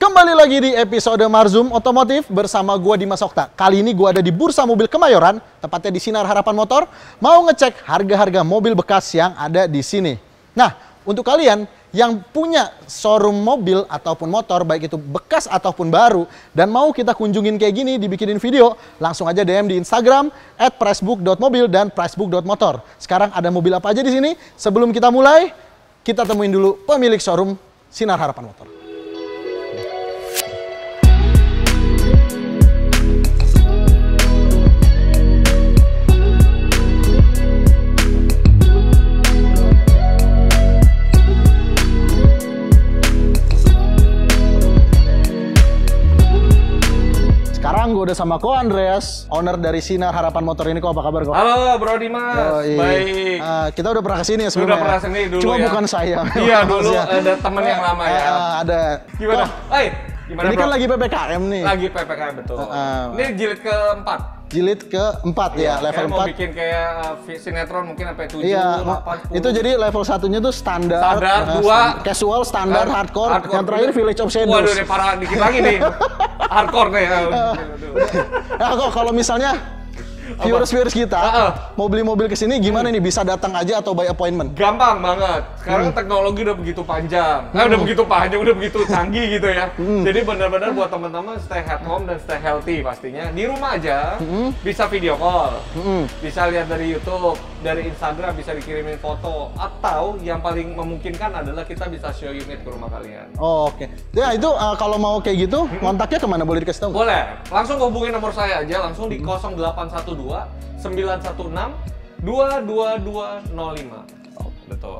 Kembali lagi di episode Marzum Otomotif bersama gua Dimas Okta. Kali ini gua ada di Bursa Mobil Kemayoran, tepatnya di Sinar Harapan Motor, mau ngecek harga-harga mobil bekas yang ada di sini. Nah, untuk kalian yang punya showroom mobil ataupun motor, baik itu bekas ataupun baru, dan mau kita kunjungin kayak gini, dibikinin video, langsung aja DM di Instagram @pricebook.mobil dan pricebook.motor. Sekarang ada mobil apa aja di sini? Sebelum kita mulai, kita temuin dulu pemilik showroom Sinar Harapan Motor. Sekarang gue udah sama Ko Andreas, owner dari Sinar Harapan Motor ini. Ko, apa kabar, Ko? Halo Bro Dimas, baik. Kita udah pernah kesini ya sebelumnya. Udah pernah kesini dulu. Cuma ya. bukan saya. Iya dulu ada temen yang lama ya. Ada. Gimana? Hai, gimana ini bro? Kan lagi PPKM nih. Lagi PPKM betul. Ini jilid keempat. Jilid keempat ya, level 4. Mau bikin kayak sinetron mungkin sampai 7, iya, 8, 10. Itu jadi level satunya tuh standar. Standar, 2. Casual, standar, hardcore. Yang terakhir Village of Shadows. Waduh, ini parah dikit lagi nih. Hardcore nih ya. Nah, kok kalau misalnya viewers kita mau beli mobil kesini gimana nih? Bisa datang aja atau by appointment? Gampang banget. Sekarang teknologi udah begitu panjang. Udah begitu panjang, udah begitu canggih gitu ya. Jadi benar-benar buat teman-teman stay at home dan stay healthy pastinya. Di rumah aja bisa video call. Bisa lihat dari YouTube, dari Instagram bisa dikirimin foto, atau yang paling memungkinkan adalah kita bisa show unit ke rumah kalian. Oh, oke. Ya itu kalau mau kayak gitu, kontaknya kemana, boleh dikasih tahu? Boleh. Langsung hubungin nomor saya aja langsung di 0812 916 22205. Oh, betul.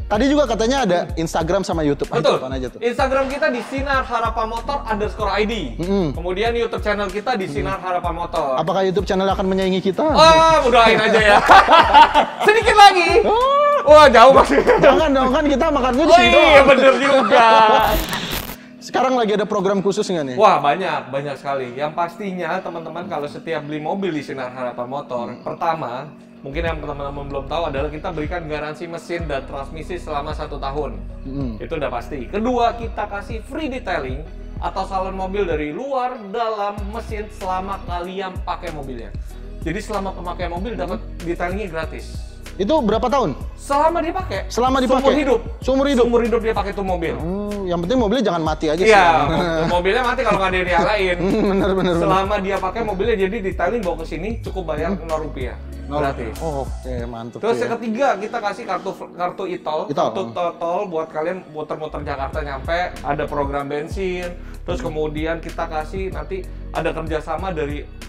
Tadi juga katanya ada Instagram sama YouTube. Betul. Mana aja tuh? Instagram kita di Sinar Harapan Motor _ID. Kemudian YouTube channel kita di Sinar Harapan Motor. Apakah YouTube channel akan menyaingi kita? Mudahin aja ya. Sedikit lagi. Wah, jauh maksudnya. Jangan dong, kan kita makannya di Oh sini. iya, bener juga. Sekarang lagi ada program khusus nggak nih? Wah, banyak sekali. Yang pastinya teman-teman kalau setiap beli mobil di Sinar Harapan Motor, pertama, mungkin yang teman-teman belum tahu adalah kita berikan garansi mesin dan transmisi selama 1 tahun. Itu udah pasti. Kedua, kita kasih free detailing atau salon mobil dari luar dalam mesin selama kalian pakai mobilnya. Jadi selama pemakaian mobil dapat detailingnya gratis. Itu berapa tahun? Selama dipakai. Selama dipakai? Seumur hidup. Seumur hidup? Seumur hidup dia pakai tuh mobil. Yang penting mobilnya jangan mati aja sih. Iya, mobilnya mati kalau nggak ada yang dialahin. Bener. Selama dia pakai mobilnya, jadi detailing bawa ke sini cukup bayar Rp0 gratis. Oh, oke, mantap. Terus ya. yang ketiga, kita kasih kartu e-tol. Kartu tol buat kalian muter-muter Jakarta nyampe, ada program bensin. Terus kemudian kita kasih nanti ada kerjasama dari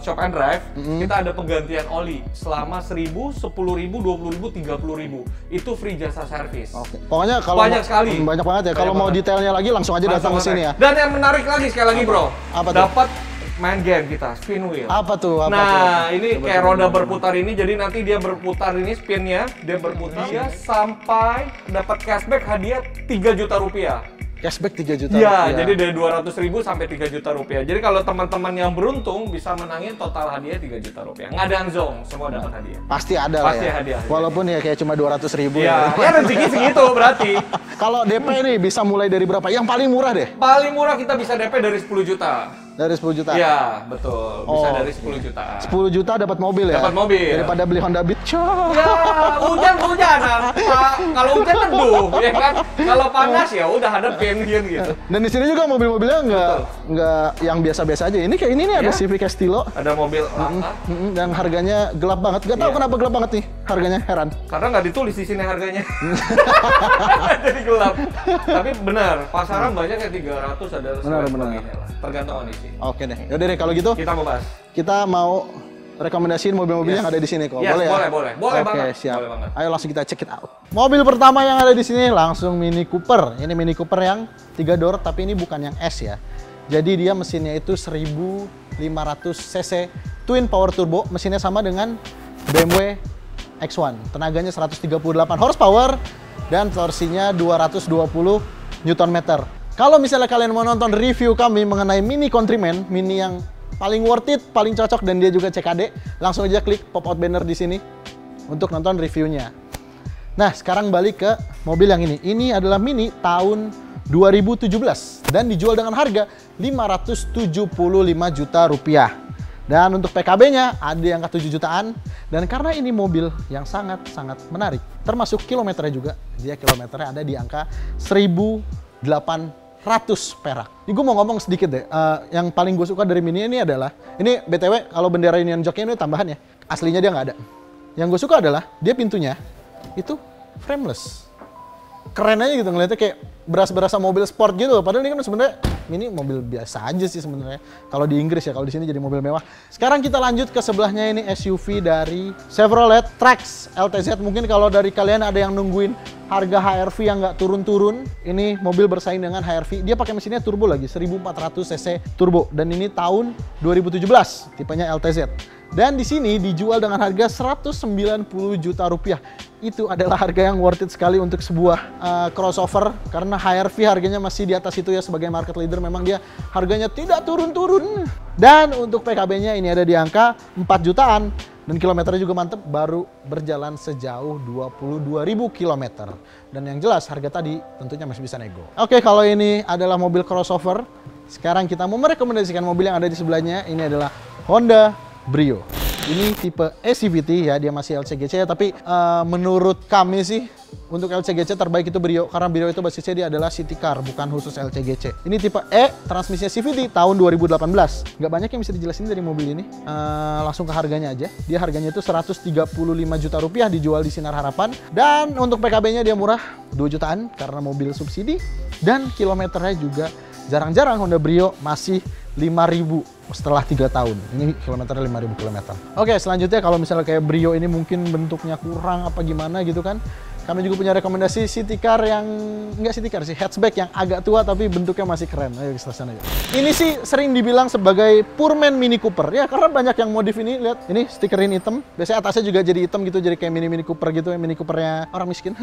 Shop and Drive. Kita ada penggantian oli selama 1.000, 10.000, 20.000, 30.000. Itu free jasa servis. Oke. Pokoknya kalau banyak sekali. Banyak banget ya. Kalau mau detailnya lagi langsung aja datang ke sini ya. Dan yang menarik lagi sekali lagi, Bro. Apa tuh? Dapat main game kita, spin wheel. Apa tuh? Ini kayak roda berputar ini, jadi nanti dia berputar ini spinnya, dia berputar dia sampai dapat cashback hadiah Rp3 juta. Cashback 3 juta. Iya, jadi dari 200.000 sampai Rp3 juta. Jadi kalau teman-teman yang beruntung bisa menangin total hadiah Rp3 juta. Nggak ada anjong, semua dapat hadiah. Pasti ada lah ya. Hadiah. Walaupun ya kayak cuma 200.000 ya. Ya rezeki segitu berarti. Kalau DP nih bisa mulai dari berapa? Yang paling murah deh. Paling murah kita bisa DP dari 10 juta. Dari 10 juta? Iya, betul. Bisa dari 10 juta. 10 juta dapat mobil ya? Dapat mobil. Daripada beli Honda Beat. Ya, hujan-hujanan. Kalau hujan teduh, ya kan? Kalau panas ya udah hadapin gitu. Dan di sini juga mobil-mobilnya nggak yang biasa-biasa aja. Ini kayak ini nih ada Civic Castillo. Ada mobil dan harganya gelap banget. Gak tahu kenapa gelap banget nih harganya, heran. Karena nggak ditulis di sini harganya. Jadi gelap. Tapi benar, pasaran banyak yang 300 ada benar. Tergantung kondisi. Oke deh. Yaudah deh kalau gitu. Kita mau bahas. Kita mau rekomendasiin mobil-mobil yang ada di sini kok. Boleh ya? Boleh Oke, banget. siap. Boleh banget. Ayo langsung kita check it out. Mobil pertama yang ada di sini langsung Mini Cooper. Ini Mini Cooper yang 3 door tapi ini bukan yang S ya. Jadi dia mesinnya itu 1500 cc twin power turbo. Mesinnya sama dengan BMW X1. Tenaganya 138 horsepower dan torsinya 220 Nm. Kalau misalnya kalian mau nonton review kami mengenai Mini Countryman, Mini yang paling worth it, paling cocok dan dia juga CKD, langsung aja klik pop out banner di sini untuk nonton reviewnya. Nah, sekarang balik ke mobil yang ini. Ini adalah Mini tahun 2017 dan dijual dengan harga 575 juta rupiah. Dan untuk PKB-nya ada yang ke 7 jutaan. Dan karena ini mobil yang sangat-sangat menarik, termasuk kilometernya juga, dia kilometernya ada di angka 1.800 perak. Ini gue mau ngomong sedikit deh, yang paling gue suka dari Mini ini adalah, ini BTW kalau bendera Union Jack-nya ini tambahan ya, aslinya dia nggak ada. Yang gue suka adalah, dia pintunya itu frameless. Keren aja gitu ngeliatnya, kayak berasa mobil sport gitu. Padahal ini kan sebenarnya Mini mobil biasa aja sih sebenarnya. Kalau di Inggris ya, kalau di sini jadi mobil mewah. Sekarang kita lanjut ke sebelahnya, ini SUV dari Chevrolet Trax LTZ. Mungkin kalau dari kalian ada yang nungguin harga HR-V yang nggak turun-turun, ini mobil bersaing dengan HR-V. Dia pakai mesinnya turbo lagi, 1400 cc turbo. Dan ini tahun 2017, tipenya LTZ. Dan di sini dijual dengan harga 190 juta rupiah. Itu adalah harga yang worth it sekali untuk sebuah crossover, karena HR-V harganya masih di atas itu ya, sebagai market leader memang dia harganya tidak turun-turun. Dan untuk PKB-nya ini ada di angka 4 jutaan dan kilometernya juga mantep, baru berjalan sejauh 22.000 km. Dan yang jelas harga tadi tentunya masih bisa nego. Oke, kalau ini adalah mobil crossover, sekarang kita mau merekomendasikan mobil yang ada di sebelahnya. Ini adalah Honda Brio. Ini tipe e-CVT ya, dia masih LCGC, tapi menurut kami sih untuk LCGC terbaik itu Brio, karena Brio itu basisnya dia adalah city car, bukan khusus LCGC. Ini tipe E, transmisinya CVT tahun 2018. Nggak banyak yang bisa dijelasin dari mobil ini. Langsung ke harganya aja. Dia harganya itu 135 juta rupiah, dijual di Sinar Harapan. Dan untuk PKB-nya dia murah, 2 jutaan karena mobil subsidi. Dan kilometernya juga jarang-jarang Honda Brio masih 5.000 setelah 3 tahun. Ini kilometernya 5.000 km. Oke, selanjutnya kalau misalnya kayak Brio ini mungkin bentuknya kurang apa gimana gitu kan. Kami juga punya rekomendasi city car yang, enggak city car sih, hatchback yang agak tua tapi bentuknya masih keren. Ayo ke sana yuk. Ini sih sering dibilang sebagai Pullman Mini Cooper. Ya karena banyak yang modif ini, lihat. Ini stikerin hitam. Biasanya atasnya juga jadi hitam gitu, jadi kayak Mini Cooper gitu, Mini Coopernya orang miskin.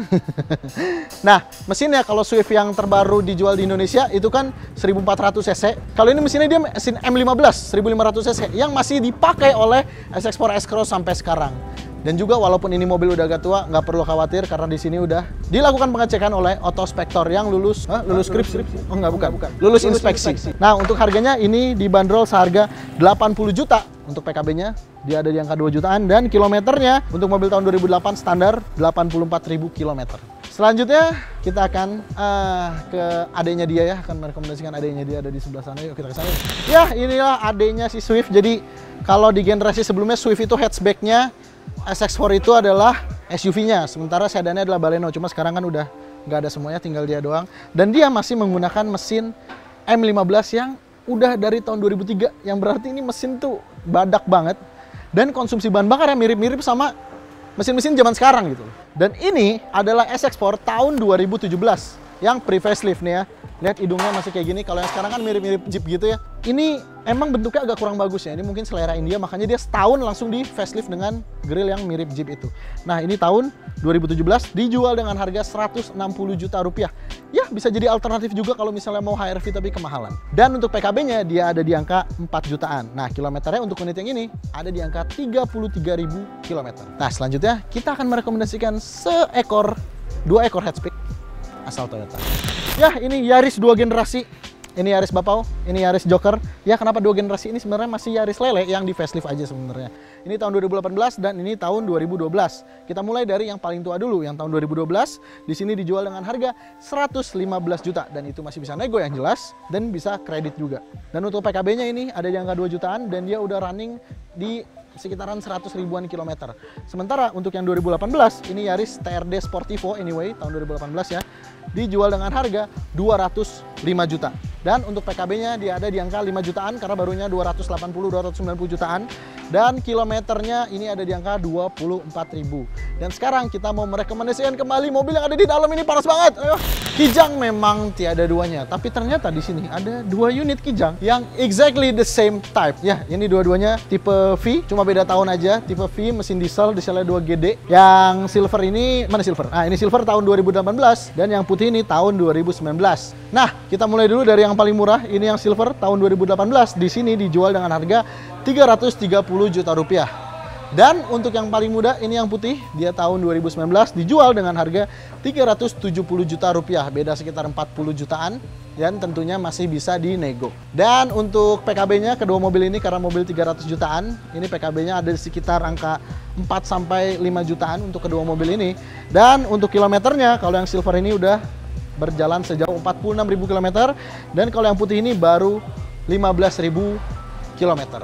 Nah, mesinnya kalau Swift yang terbaru dijual di Indonesia itu kan 1400 cc. Kalau ini mesinnya dia mesin M15 1500 cc yang masih dipakai oleh SX4 S-Cross sampai sekarang. Dan juga walaupun ini mobil udah agak tua, nggak perlu khawatir karena di sini udah dilakukan pengecekan oleh Autospektor yang lulus skripsi. Oh nggak, bukan. Lulus inspeksi. Nah, untuk harganya ini dibanderol seharga 80 juta. Untuk PKB-nya dia ada di angka 2 jutaan dan kilometernya untuk mobil tahun 2008 standar 84.000 km. Selanjutnya kita akan ke adenya dia ya, akan merekomendasikan adenya dia ada di sebelah sana. Yuk kita ke sana. Ya, inilah adenya si Swift. Jadi kalau di generasi sebelumnya Swift itu hatchback-nya, SX4 itu adalah SUV-nya, sementara sedannya adalah Baleno. Cuma sekarang kan udah nggak ada semuanya, tinggal dia doang. Dan dia masih menggunakan mesin M15 yang udah dari tahun 2003, yang berarti ini mesin tuh badak banget. Dan konsumsi bahan bakar yang mirip-mirip sama mesin-mesin zaman sekarang gitu. Dan ini adalah SX4 tahun 2017 yang pre-facelift nih ya. Lihat hidungnya masih kayak gini. Kalau yang sekarang kan mirip-mirip Jeep gitu ya. Ini emang bentuknya agak kurang bagus ya. Ini mungkin selera India, makanya dia setahun langsung di facelift dengan grill yang mirip Jeep itu. Nah, ini tahun 2017 dijual dengan harga 160 juta rupiah. Ya, bisa jadi alternatif juga kalau misalnya mau HR-V tapi kemahalan. Dan untuk PKB-nya dia ada di angka 4 jutaan. Nah, kilometernya untuk unit yang ini ada di angka 33.000 km. Nah, selanjutnya kita akan merekomendasikan dua ekor hatchback asal Toyota. Ya, ini Yaris 2 generasi. Ini Yaris Bapau, ini Yaris Joker. Ya, kenapa 2 generasi ini sebenarnya masih Yaris Lele yang di facelift aja sebenarnya. Ini tahun 2018 dan ini tahun 2012. Kita mulai dari yang paling tua dulu, yang tahun 2012. Di sini dijual dengan harga 115 juta dan itu masih bisa nego yang jelas dan bisa kredit juga. Dan untuk PKB-nya ini ada di angka 2 jutaan dan dia udah running di sekitaran 100 ribuan kilometer. Sementara untuk yang 2018 ini Yaris TRD Sportivo anyway tahun 2018 ya, dijual dengan harga 205 juta. Dan untuk PKB-nya dia ada di angka 5 jutaan karena barunya 280-290 jutaan. Dan kilometernya ini ada di angka 24.000. Dan sekarang kita mau merekomendasikan kembali mobil yang ada di dalam ini, panas banget. Ayo. Kijang memang tiada duanya, tapi ternyata di sini ada 2 unit Kijang yang exactly the same type. Ya, ini dua-duanya tipe V, cuma beda tahun aja. Tipe V mesin dieselnya 2GD. Yang silver ini, mana silver? Nah, ini silver tahun 2018 dan yang putih ini tahun 2019. Nah, kita mulai dulu dari yang paling murah. Ini yang silver tahun 2018. Di sini dijual dengan harga 330 juta rupiah. Dan untuk yang paling muda, ini yang putih, dia tahun 2019, dijual dengan harga 370 juta rupiah, beda sekitar 40 jutaan, dan tentunya masih bisa dinego. Dan untuk PKB-nya, kedua mobil ini karena mobil 300 jutaan, ini PKB-nya ada di sekitar angka 4-5 jutaan untuk kedua mobil ini. Dan untuk kilometernya, kalau yang silver ini udah berjalan sejauh 46.000 km, dan kalau yang putih ini baru 15.000 km.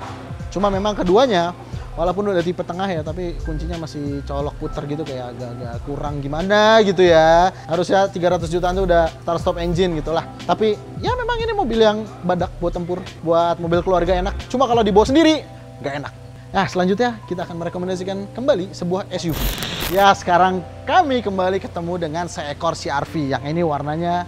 Cuma memang keduanya, walaupun udah tipe tengah ya, tapi kuncinya masih colok puter gitu, kayak agak-agak kurang gimana gitu ya. Harusnya 300 jutaan tuh udah start stop engine gitu lah. Tapi ya memang ini mobil yang badak buat tempur, buat mobil keluarga enak. Cuma kalau dibawa sendiri, nggak enak. Nah, selanjutnya kita akan merekomendasikan kembali sebuah SUV. Ya, sekarang kami kembali ketemu dengan seekor CR-V yang ini warnanya,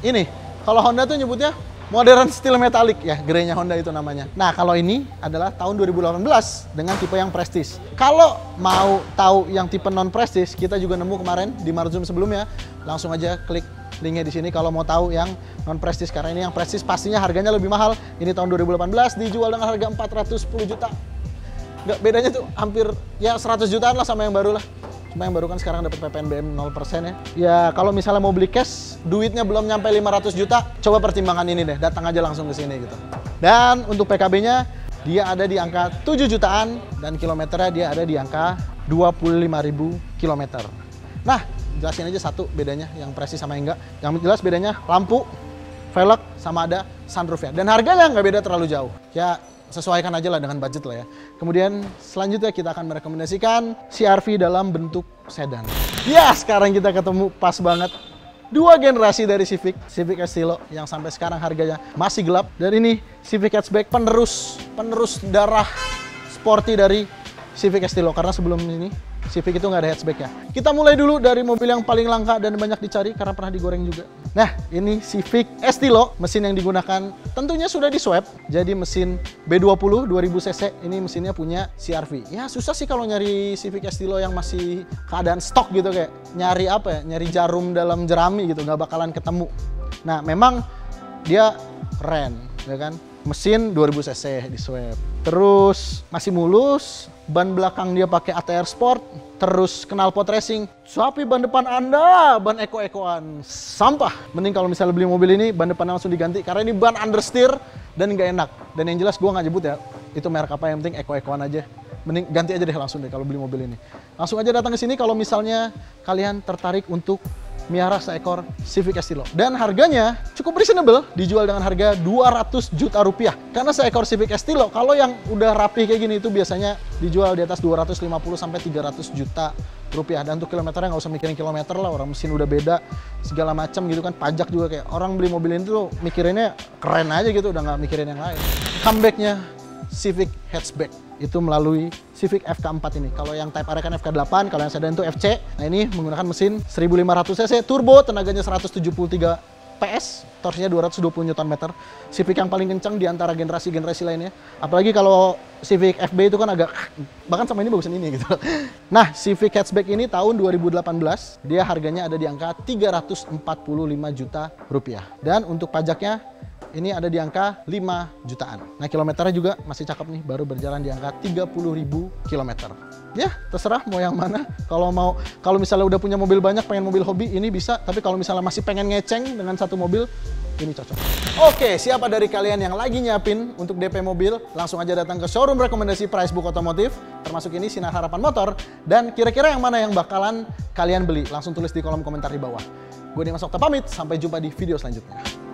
ini kalau Honda tuh nyebutnya modern steel metallic ya, grey-nya Honda itu namanya. Nah, kalau ini adalah tahun 2018 dengan tipe yang prestige. Kalau mau tahu yang tipe non prestige, kita juga nemu kemarin di Marzum sebelumnya. Langsung aja klik linknya di sini kalau mau tahu yang non prestige, karena ini yang prestige pastinya harganya lebih mahal. Ini tahun 2018 dijual dengan harga 410 juta. Nggak, bedanya tuh hampir ya 100 jutaan lah sama yang baru lah. Cuma yang baru kan sekarang dapat PPNBM 0% ya. Ya kalau misalnya mau beli cash, duitnya belum nyampe 500 juta, coba pertimbangan ini deh, datang aja langsung ke sini gitu. Dan untuk PKB-nya, dia ada di angka 7 jutaan, dan kilometernya dia ada di angka 25.000 km. Nah, jelasin aja satu bedanya, yang prestis sama yang enggak. Yang jelas bedanya lampu, velg, sama ada sunroof ya. Dan harganya nggak beda terlalu jauh. Ya, sesuaikan aja lah dengan budget lah ya. Kemudian selanjutnya kita akan merekomendasikan CR-V dalam bentuk sedan. Ya, sekarang kita ketemu pas banget dua generasi dari Civic Estilo yang sampai sekarang harganya masih gelap. Dan ini Civic Hatchback, penerus darah sporty dari Civic Estilo, karena sebelum ini Civic itu nggak ada hatchback ya. Kita mulai dulu dari mobil yang paling langka dan banyak dicari karena pernah digoreng juga. Nah, ini Civic Estilo, mesin yang digunakan tentunya sudah di-swap. Jadi mesin B20 2000 cc, ini mesinnya punya CR-V. Ya susah sih kalau nyari Civic Estilo yang masih keadaan stok gitu, kayak nyari apa ya, nyari jarum dalam jerami gitu, nggak bakalan ketemu. Nah, memang dia keren, ya kan? Mesin 2000 cc di-swap. Terus masih mulus, ban belakang dia pakai ATR Sport, terus knalpot racing. Tapi ban depan Anda, ban eko-ekoan, sampah. Mending kalau misalnya beli mobil ini, ban depannya langsung diganti, karena ini ban understeer dan nggak enak. Dan yang jelas gue nggak nyebut ya, itu merek apa, yang penting eko-ekoan aja. Mending ganti aja deh langsung deh kalau beli mobil ini. Langsung aja datang ke sini kalau misalnya kalian tertarik untuk miara seekor Civic Estilo. Dan harganya cukup reasonable, dijual dengan harga 200 juta rupiah. Karena seekor Civic Estilo, kalau yang udah rapi kayak gini itu biasanya dijual di atas 250 sampai 300 juta rupiah. Dan untuk kilometernya nggak usah mikirin kilometer lah, orang mesin udah beda, segala macam gitu kan. Pajak juga, kayak orang beli mobil ini tuh mikirinnya keren aja gitu, udah nggak mikirin yang lain. Comebacknya Civic Hatchback itu melalui Civic FK4 ini. Kalau yang Type R kan FK8, kalau yang sedan itu FC. Nah, ini menggunakan mesin 1500 cc turbo, tenaganya 173 PS, torsinya 220 Nm. Civic yang paling kencang di antara generasi-generasi lainnya. Apalagi kalau Civic FB itu kan agak, bahkan sama ini bagusan ini gitu. Nah, Civic Hatchback ini tahun 2018, dia harganya ada di angka 345 juta rupiah. Dan untuk pajaknya ini ada di angka 5 jutaan. Nah, kilometernya juga masih cakep nih, baru berjalan di angka 30.000 km. Ya, terserah mau yang mana. Kalau misalnya udah punya mobil banyak, pengen mobil hobi, ini bisa. Tapi kalau misalnya masih pengen ngeceng dengan satu mobil, ini cocok. Oke, siapa dari kalian yang lagi nyiapin untuk DP mobil, langsung aja datang ke showroom rekomendasi Pricebook Otomotif, termasuk ini Sinar Harapan Motor. Dan kira-kira yang mana yang bakalan kalian beli? Langsung tulis di kolom komentar di bawah. Gue Dimas Okta pamit, sampai jumpa di video selanjutnya.